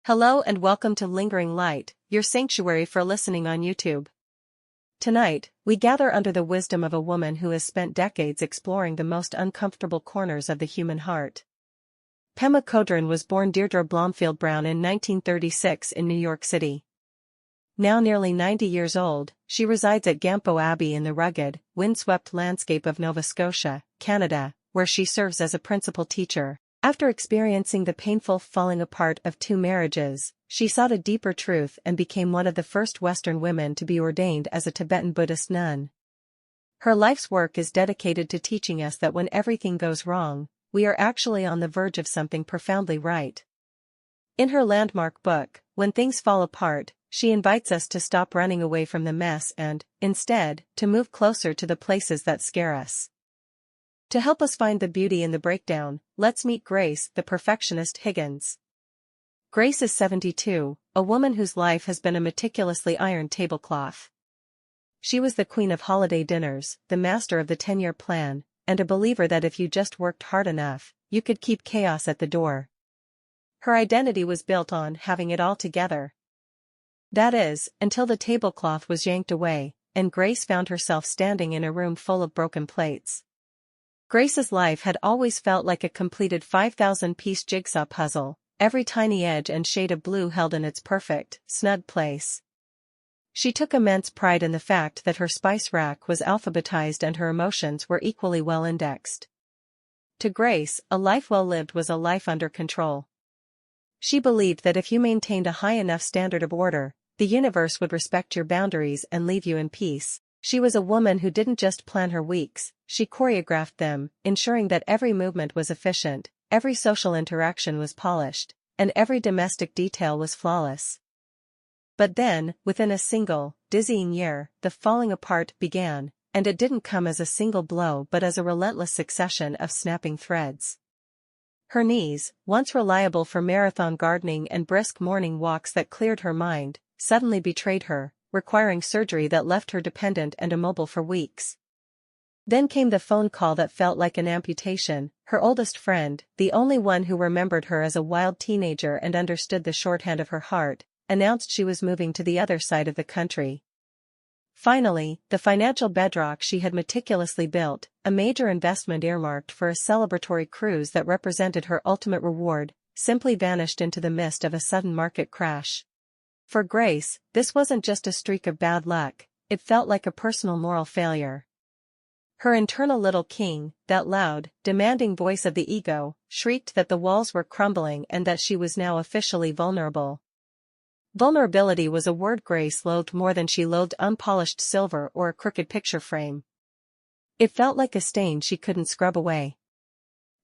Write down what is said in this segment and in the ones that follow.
Hello and welcome to Lingering Light, your sanctuary for listening on YouTube. Tonight, we gather under the wisdom of a woman who has spent decades exploring the most uncomfortable corners of the human heart. Pema Chödrön was born Deirdre Blomfield Brown in 1936 in New York City. Now nearly 90 years old, she resides at Gampo Abbey in the rugged, windswept landscape of Nova Scotia, Canada, where she serves as a principal teacher. After experiencing the painful falling apart of 2 marriages, she sought a deeper truth and became one of the first Western women to be ordained as a Tibetan Buddhist nun. Her life's work is dedicated to teaching us that when everything goes wrong, we are actually on the verge of something profoundly right. In her landmark book, When Things Fall Apart, she invites us to stop running away from the mess and, instead, to move closer to the places that scare us. To help us find the beauty in the breakdown, let's meet Grace, the perfectionist Higgins. Grace is 72, a woman whose life has been a meticulously ironed tablecloth. She was the queen of holiday dinners, the master of the 10-year plan, and a believer that if you just worked hard enough, you could keep chaos at the door. Her identity was built on having it all together. That is, until the tablecloth was yanked away, and Grace found herself standing in a room full of broken plates. Grace's life had always felt like a completed 5,000-piece jigsaw puzzle, every tiny edge and shade of blue held in its perfect, snug place. She took immense pride in the fact that her spice rack was alphabetized and her emotions were equally well indexed. To Grace, a life well lived was a life under control. She believed that if you maintained a high enough standard of order, the universe would respect your boundaries and leave you in peace. She was a woman who didn't just plan her weeks, she choreographed them, ensuring that every movement was efficient, every social interaction was polished, and every domestic detail was flawless. But then, within a single, dizzying year, the falling apart began, and it didn't come as a single blow but as a relentless succession of snapping threads. Her knees, once reliable for marathon gardening and brisk morning walks that cleared her mind, suddenly betrayed her, requiring surgery that left her dependent and immobile for weeks. Then came the phone call that felt like an amputation. Her oldest friend, the only one who remembered her as a wild teenager and understood the shorthand of her heart, announced she was moving to the other side of the country. Finally, the financial bedrock she had meticulously built, a major investment earmarked for a celebratory cruise that represented her ultimate reward, simply vanished into the mist of a sudden market crash. For Grace, this wasn't just a streak of bad luck, it felt like a personal moral failure. Her internal little king, that loud, demanding voice of the ego, shrieked that the walls were crumbling and that she was now officially vulnerable. Vulnerability was a word Grace loathed more than she loathed unpolished silver or a crooked picture frame. It felt like a stain she couldn't scrub away.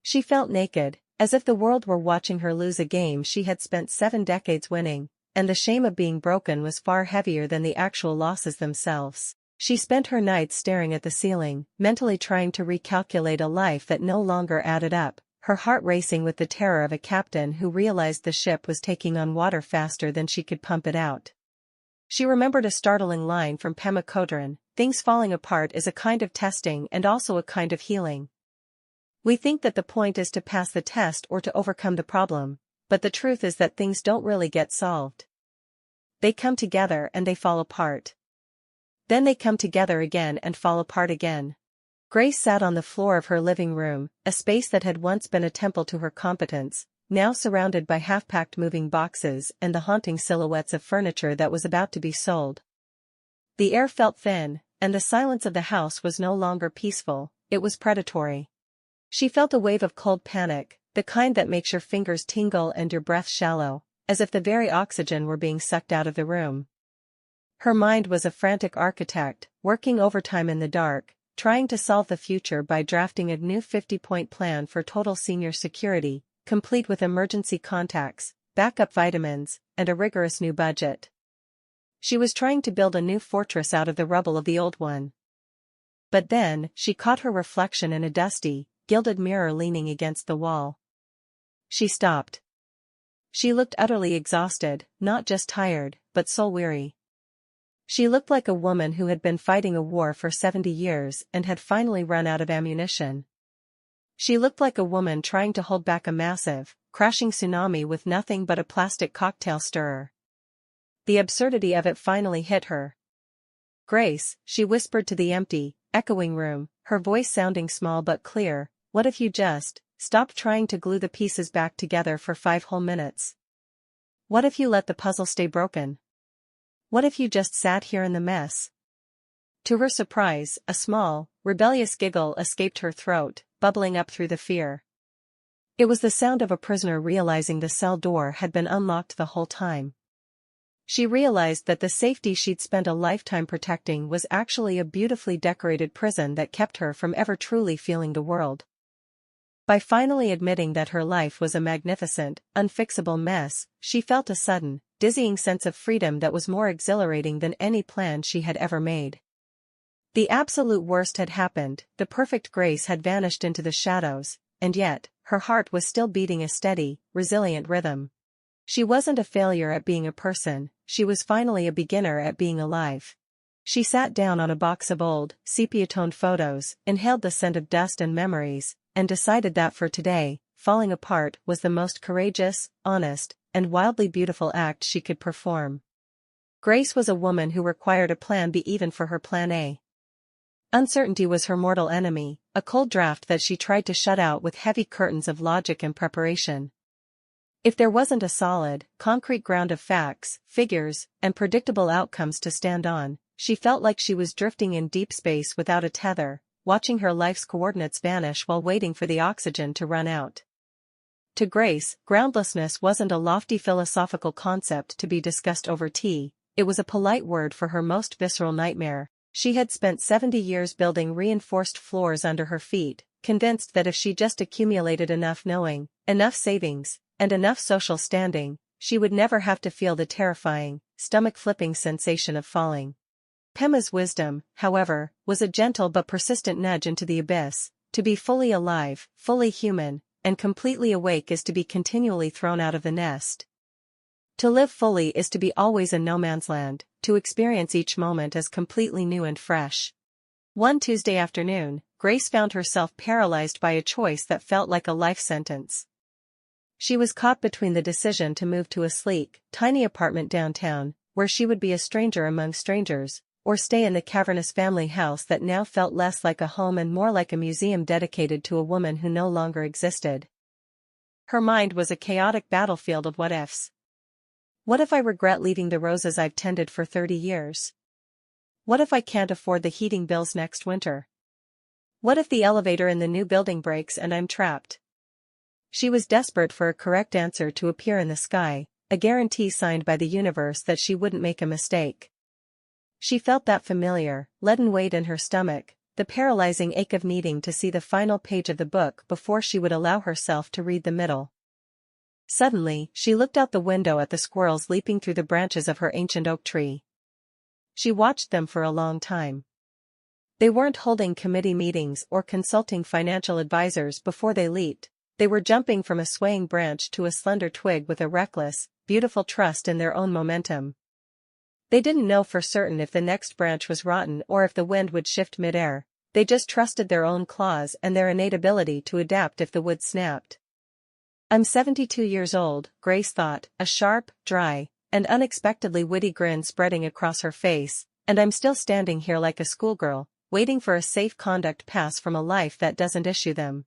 She felt naked, as if the world were watching her lose a game she had spent 7 decades winning. And the shame of being broken was far heavier than the actual losses themselves. She spent her nights staring at the ceiling, mentally trying to recalculate a life that no longer added up, her heart racing with the terror of a captain who realized the ship was taking on water faster than she could pump it out. She remembered a startling line from Pema Chödrön: "Things falling apart is a kind of testing and also a kind of healing. We think that the point is to pass the test or to overcome the problem, but the truth is that things don't really get solved. They come together and they fall apart. Then they come together again and fall apart again." Grace sat on the floor of her living room, a space that had once been a temple to her competence, now surrounded by half-packed moving boxes and the haunting silhouettes of furniture that was about to be sold. The air felt thin, and the silence of the house was no longer peaceful, it was predatory. She felt a wave of cold panic, the kind that makes your fingers tingle and your breath shallow, as if the very oxygen were being sucked out of the room. Her mind was a frantic architect, working overtime in the dark, trying to solve the future by drafting a new 50-point plan for total senior security, complete with emergency contacts, backup vitamins, and a rigorous new budget. She was trying to build a new fortress out of the rubble of the old one. But then, she caught her reflection in a dusty, gilded mirror leaning against the wall. She stopped. She looked utterly exhausted, not just tired, but soul-weary. She looked like a woman who had been fighting a war for 70 years and had finally run out of ammunition. She looked like a woman trying to hold back a massive, crashing tsunami with nothing but a plastic cocktail stirrer. The absurdity of it finally hit her. "Grace," she whispered to the empty, echoing room, her voice sounding small but clear, "what if you just stopped trying to glue the pieces back together for 5 whole minutes? What if you let the puzzle stay broken? What if you just sat here in the mess?" To her surprise, a small, rebellious giggle escaped her throat, bubbling up through the fear. It was the sound of a prisoner realizing the cell door had been unlocked the whole time. She realized that the safety she'd spent a lifetime protecting was actually a beautifully decorated prison that kept her from ever truly feeling the world. By finally admitting that her life was a magnificent, unfixable mess, she felt a sudden, dizzying sense of freedom that was more exhilarating than any plan she had ever made. The absolute worst had happened, the perfect Grace had vanished into the shadows, and yet, her heart was still beating a steady, resilient rhythm. She wasn't a failure at being a person, she was finally a beginner at being alive. She sat down on a box of old, sepia-toned photos, inhaled the scent of dust and memories, and decided that for today, falling apart was the most courageous, honest, and wildly beautiful act she could perform. Grace was a woman who required a plan B even for her plan A. Uncertainty was her mortal enemy, a cold draft that she tried to shut out with heavy curtains of logic and preparation. If there wasn't a solid, concrete ground of facts, figures, and predictable outcomes to stand on, she felt like she was drifting in deep space without a tether, watching her life's coordinates vanish while waiting for the oxygen to run out. To Grace, groundlessness wasn't a lofty philosophical concept to be discussed over tea, it was a polite word for her most visceral nightmare. She had spent 70 years building reinforced floors under her feet, convinced that if she just accumulated enough knowing, enough savings, and enough social standing, she would never have to feel the terrifying, stomach-flipping sensation of falling. Pema's wisdom, however, was a gentle but persistent nudge into the abyss. To be fully alive, fully human, and completely awake is to be continually thrown out of the nest. To live fully is to be always in no man's land, to experience each moment as completely new and fresh. One Tuesday afternoon, Grace found herself paralyzed by a choice that felt like a life sentence. She was caught between the decision to move to a sleek, tiny apartment downtown, where she would be a stranger among strangers, or stay in the cavernous family house that now felt less like a home and more like a museum dedicated to a woman who no longer existed. Her mind was a chaotic battlefield of what-ifs. What if I regret leaving the roses I've tended for 30 years? What if I can't afford the heating bills next winter? What if the elevator in the new building breaks and I'm trapped? She was desperate for a correct answer to appear in the sky, a guarantee signed by the universe that she wouldn't make a mistake. She felt that familiar, leaden weight in her stomach, the paralyzing ache of needing to see the final page of the book before she would allow herself to read the middle. Suddenly, she looked out the window at the squirrels leaping through the branches of her ancient oak tree. She watched them for a long time. They weren't holding committee meetings or consulting financial advisors before they leaped. They were jumping from a swaying branch to a slender twig with a reckless, beautiful trust in their own momentum. They didn't know for certain if the next branch was rotten or if the wind would shift midair, they just trusted their own claws and their innate ability to adapt if the wood snapped. I'm 72 years old, Grace thought, a sharp, dry, and unexpectedly witty grin spreading across her face, and I'm still standing here like a schoolgirl, waiting for a safe conduct pass from a life that doesn't issue them.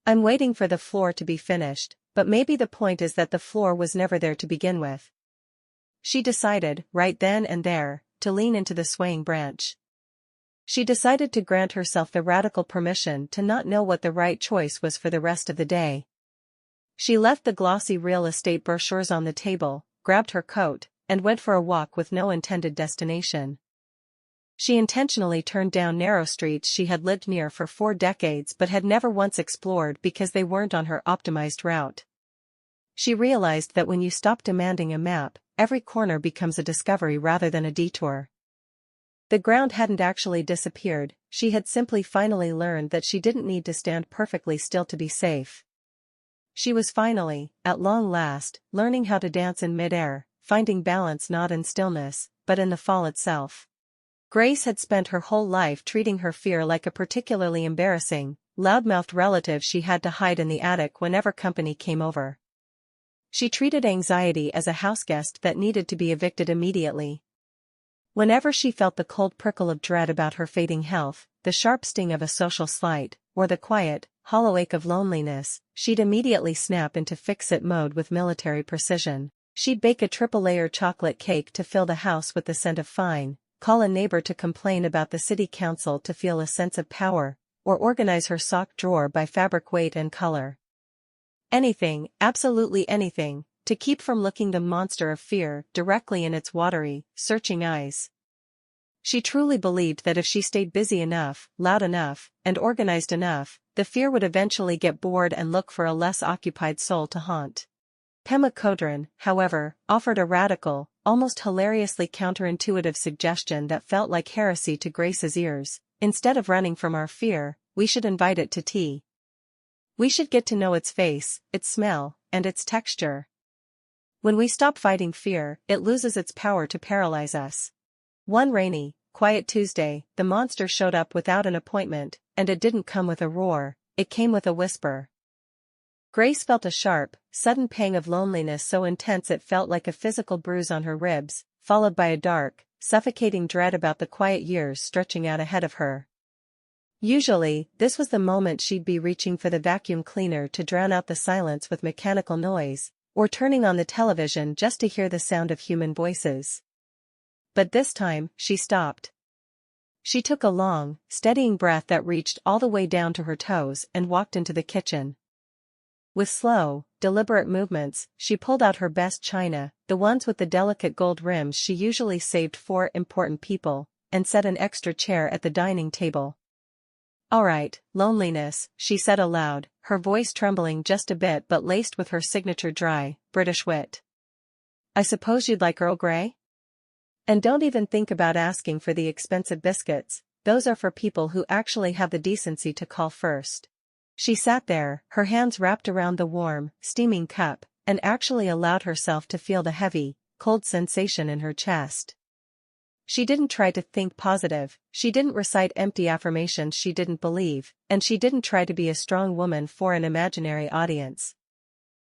I'm waiting for the floor to be finished, but maybe the point is that the floor was never there to begin with. She decided, right then and there, to lean into the swaying branch. She decided to grant herself the radical permission to not know what the right choice was for the rest of the day. She left the glossy real estate brochures on the table, grabbed her coat, and went for a walk with no intended destination. She intentionally turned down narrow streets she had lived near for 4 decades but had never once explored because they weren't on her optimized route. She realized that when you stop demanding a map, every corner becomes a discovery rather than a detour. The ground hadn't actually disappeared, she had simply finally learned that she didn't need to stand perfectly still to be safe. She was finally, at long last, learning how to dance in midair, finding balance not in stillness, but in the fall itself. Grace had spent her whole life treating her fear like a particularly embarrassing, loudmouthed relative she had to hide in the attic whenever company came over. She treated anxiety as a houseguest that needed to be evicted immediately. Whenever she felt the cold prickle of dread about her fading health, the sharp sting of a social slight, or the quiet, hollow ache of loneliness, she'd immediately snap into fix-it mode with military precision. She'd bake a triple-layer chocolate cake to fill the house with the scent of fine, call a neighbor to complain about the city council to feel a sense of power, or organize her sock drawer by fabric weight and color. Anything, absolutely anything, to keep from looking the monster of fear directly in its watery, searching eyes. She truly believed that if she stayed busy enough, loud enough, and organized enough, the fear would eventually get bored and look for a less occupied soul to haunt. Pema Chödrön, however, offered a radical, almost hilariously counterintuitive suggestion that felt like heresy to Grace's ears. Instead of running from our fear, we should invite it to tea. We should get to know its face, its smell, and its texture. When we stop fighting fear, it loses its power to paralyze us. One rainy, quiet Tuesday, the monster showed up without an appointment, and it didn't come with a roar, it came with a whisper. Grace felt a sharp, sudden pang of loneliness so intense it felt like a physical bruise on her ribs, followed by a dark, suffocating dread about the quiet years stretching out ahead of her. Usually, this was the moment she'd be reaching for the vacuum cleaner to drown out the silence with mechanical noise, or turning on the television just to hear the sound of human voices. But this time, she stopped. She took a long, steadying breath that reached all the way down to her toes and walked into the kitchen. With slow, deliberate movements, she pulled out her best china, the ones with the delicate gold rims she usually saved for important people, and set an extra chair at the dining table. "All right, loneliness," she said aloud, her voice trembling just a bit but laced with her signature dry, British wit. "I suppose you'd like Earl Grey? And don't even think about asking for the expensive biscuits, those are for people who actually have the decency to call first." She sat there, her hands wrapped around the warm, steaming cup, and actually allowed herself to feel the heavy, cold sensation in her chest. She didn't try to think positive, she didn't recite empty affirmations she didn't believe, and she didn't try to be a strong woman for an imaginary audience.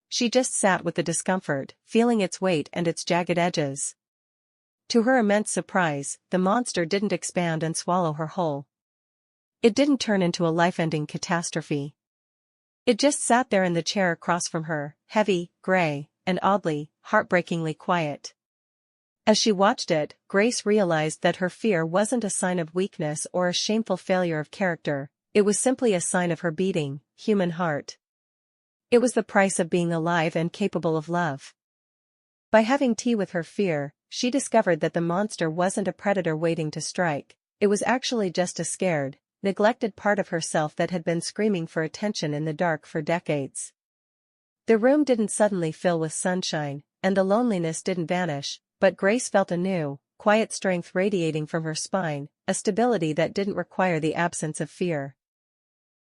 She just sat with the discomfort, feeling its weight and its jagged edges. To her immense surprise, the monster didn't expand and swallow her whole. It didn't turn into a life-ending catastrophe. It just sat there in the chair across from her, heavy, gray, and oddly, heartbreakingly quiet. As she watched it, Grace realized that her fear wasn't a sign of weakness or a shameful failure of character, it was simply a sign of her beating, human heart. It was the price of being alive and capable of love. By having tea with her fear, she discovered that the monster wasn't a predator waiting to strike, it was actually just a scared, neglected part of herself that had been screaming for attention in the dark for decades. The room didn't suddenly fill with sunshine, and the loneliness didn't vanish, but Grace felt a new, quiet strength radiating from her spine, a stability that didn't require the absence of fear.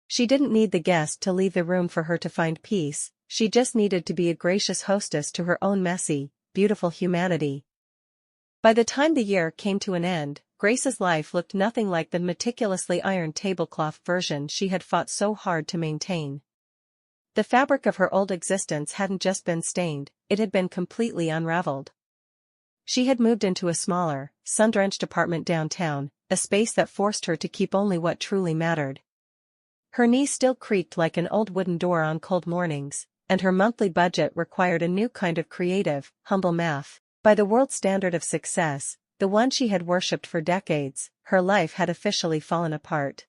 She didn't need the guest to leave the room for her to find peace, she just needed to be a gracious hostess to her own messy, beautiful humanity. By the time the year came to an end, Grace's life looked nothing like the meticulously ironed tablecloth version she had fought so hard to maintain. The fabric of her old existence hadn't just been stained, it had been completely unraveled. She had moved into a smaller, sun-drenched apartment downtown, a space that forced her to keep only what truly mattered. Her knees still creaked like an old wooden door on cold mornings, and her monthly budget required a new kind of creative, humble math. By the world standard of success, the one she had worshipped for decades, her life had officially fallen apart.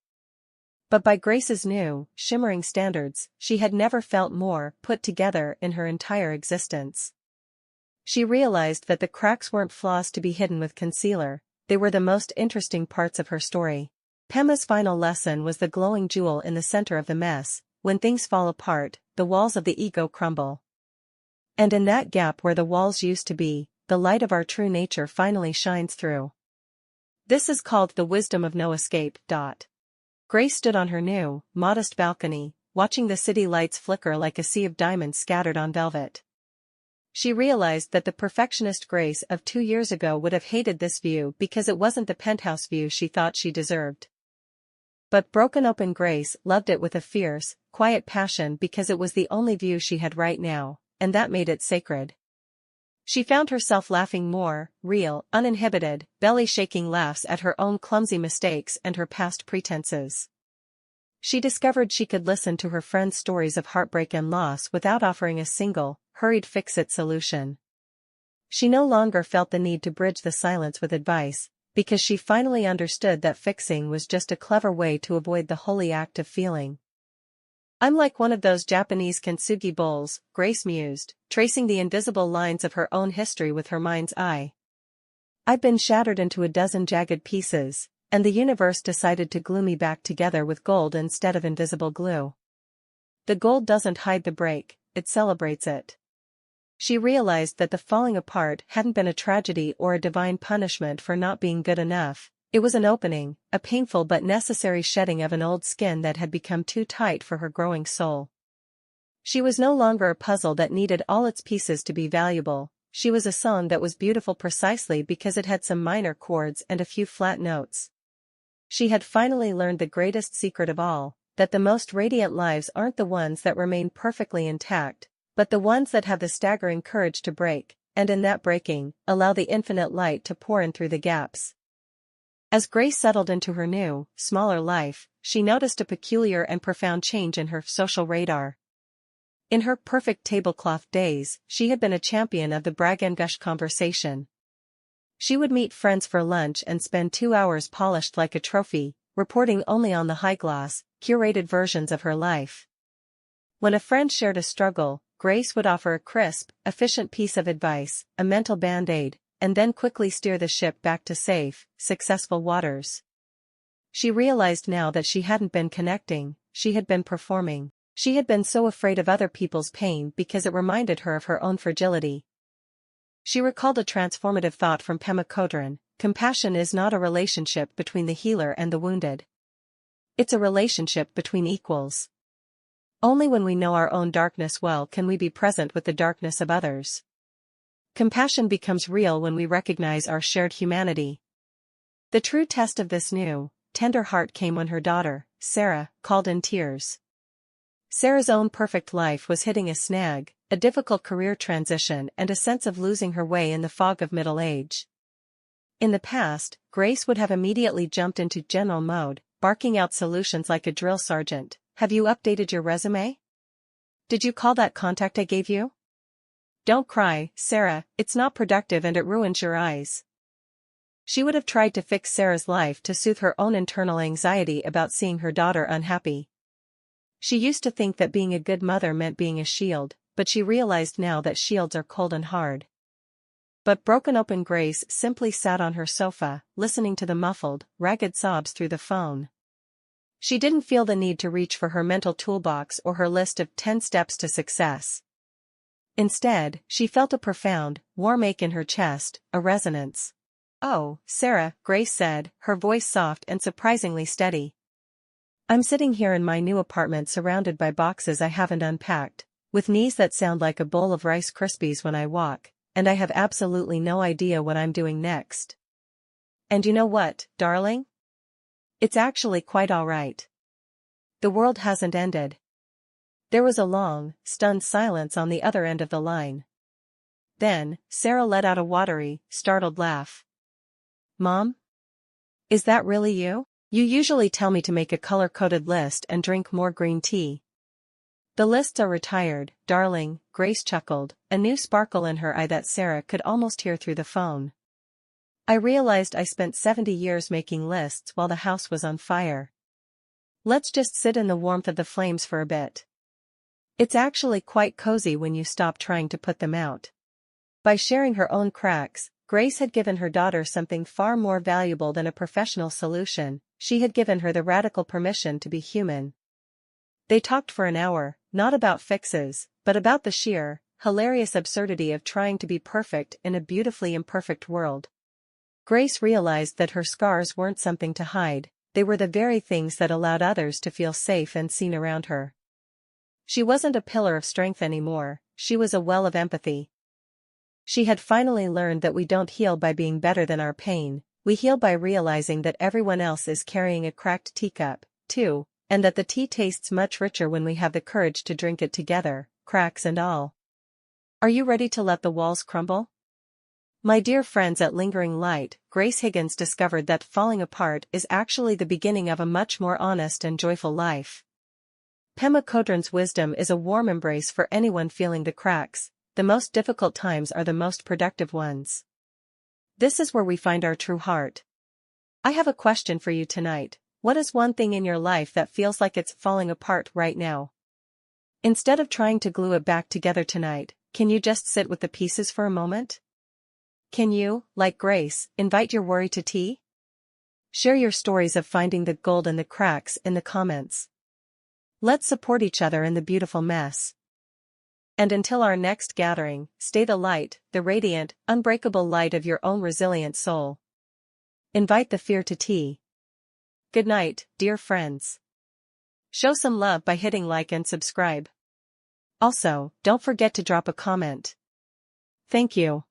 But by Grace's new, shimmering standards, she had never felt more put together in her entire existence. She realized that the cracks weren't flaws to be hidden with concealer, they were the most interesting parts of her story. Pema's final lesson was the glowing jewel in the center of the mess. When things fall apart, the walls of the ego crumble. And in that gap where the walls used to be, the light of our true nature finally shines through. This is called the wisdom of no escape. Grace stood on her new, modest balcony, watching the city lights flicker like a sea of diamonds scattered on velvet. She realized that the perfectionist Grace of 2 years ago would have hated this view because it wasn't the penthouse view she thought she deserved. But broken open Grace loved it with a fierce, quiet passion because it was the only view she had right now, and that made it sacred. She found herself laughing more, real, uninhibited, belly-shaking laughs at her own clumsy mistakes and her past pretenses. She discovered she could listen to her friends' stories of heartbreak and loss without offering a single, hurried fix-it solution. She no longer felt the need to bridge the silence with advice, because she finally understood that fixing was just a clever way to avoid the holy act of feeling. "I'm like one of those Japanese kintsugi bowls," Grace mused, tracing the invisible lines of her own history with her mind's eye. "I've been shattered into a dozen jagged pieces, and the universe decided to glue me back together with gold instead of invisible glue. The gold doesn't hide the break, it celebrates it." She realized that the falling apart hadn't been a tragedy or a divine punishment for not being good enough. It was an opening, a painful but necessary shedding of an old skin that had become too tight for her growing soul. She was no longer a puzzle that needed all its pieces to be valuable. She was a song that was beautiful precisely because it had some minor chords and a few flat notes. She had finally learned the greatest secret of all, that the most radiant lives aren't the ones that remain perfectly intact, but the ones that have the staggering courage to break, and in that breaking, allow the infinite light to pour in through the gaps. As Grace settled into her new, smaller life, she noticed a peculiar and profound change in her social radar. In her perfect tablecloth days, she had been a champion of the brag and gush conversation. She would meet friends for lunch and spend 2 hours polished like a trophy, reporting only on the high-gloss, curated versions of her life. When a friend shared a struggle, Grace would offer a crisp, efficient piece of advice, a mental band-aid, and then quickly steer the ship back to safe, successful waters. She realized now that she hadn't been connecting, she had been performing. She had been so afraid of other people's pain because it reminded her of her own fragility. She recalled a transformative thought from Pema: compassion is not a relationship between the healer and the wounded. It's a relationship between equals. Only when we know our own darkness well can we be present with the darkness of others. Compassion becomes real when we recognize our shared humanity. The true test of this new, tender heart came when her daughter, Sarah, called in tears. Sarah's own perfect life was hitting a snag, a difficult career transition and a sense of losing her way in the fog of middle age. In the past, Grace would have immediately jumped into general mode, barking out solutions like a drill sergeant. "Have you updated your resume? Did you call that contact I gave you? Don't cry, Sarah, it's not productive and it ruins your eyes." She would have tried to fix Sarah's life to soothe her own internal anxiety about seeing her daughter unhappy. She used to think that being a good mother meant being a shield, but she realized now that shields are cold and hard. But broken open Grace simply sat on her sofa, listening to the muffled, ragged sobs through the phone. She didn't feel the need to reach for her mental toolbox or her list of 10 steps to success. Instead, she felt a profound, warm ache in her chest, a resonance. "Oh, Sarah," Grace said, her voice soft and surprisingly steady. "I'm sitting here in my new apartment surrounded by boxes I haven't unpacked, with knees that sound like a bowl of Rice Krispies when I walk, and I have absolutely no idea what I'm doing next. And you know what, darling? It's actually quite all right. The world hasn't ended." There was a long, stunned silence on the other end of the line. Then, Sarah let out a watery, startled laugh. "Mom? Is that really you? You usually tell me to make a color-coded list and drink more green tea." "The lists are retired, darling," Grace chuckled, a new sparkle in her eye that Sarah could almost hear through the phone. "I realized I spent 70 years making lists while the house was on fire. Let's just sit in the warmth of the flames for a bit. It's actually quite cozy when you stop trying to put them out." By sharing her own cracks, Grace had given her daughter something far more valuable than a professional solution. She had given her the radical permission to be human. They talked for an hour, not about fixes, but about the sheer, hilarious absurdity of trying to be perfect in a beautifully imperfect world. Grace realized that her scars weren't something to hide, they were the very things that allowed others to feel safe and seen around her. She wasn't a pillar of strength anymore, she was a well of empathy. She had finally learned that we don't heal by being better than our pain, we heal by realizing that everyone else is carrying a cracked teacup, too, and that the tea tastes much richer when we have the courage to drink it together, cracks and all. Are you ready to let the walls crumble? My dear friends, at Lingering Light, Grace Higgins discovered that falling apart is actually the beginning of a much more honest and joyful life. Pema Chödrön's wisdom is a warm embrace for anyone feeling the cracks. The most difficult times are the most productive ones. This is where we find our true heart. I have a question for you tonight. What is one thing in your life that feels like it's falling apart right now? Instead of trying to glue it back together tonight, can you just sit with the pieces for a moment? Can you, like Grace, invite your worry to tea? Share your stories of finding the gold in the cracks in the comments. Let's support each other in the beautiful mess. And until our next gathering, stay the light, the radiant, unbreakable light of your own resilient soul. Invite the fear to tea. Good night, dear friends. Show some love by hitting like and subscribe. Also, don't forget to drop a comment. Thank you.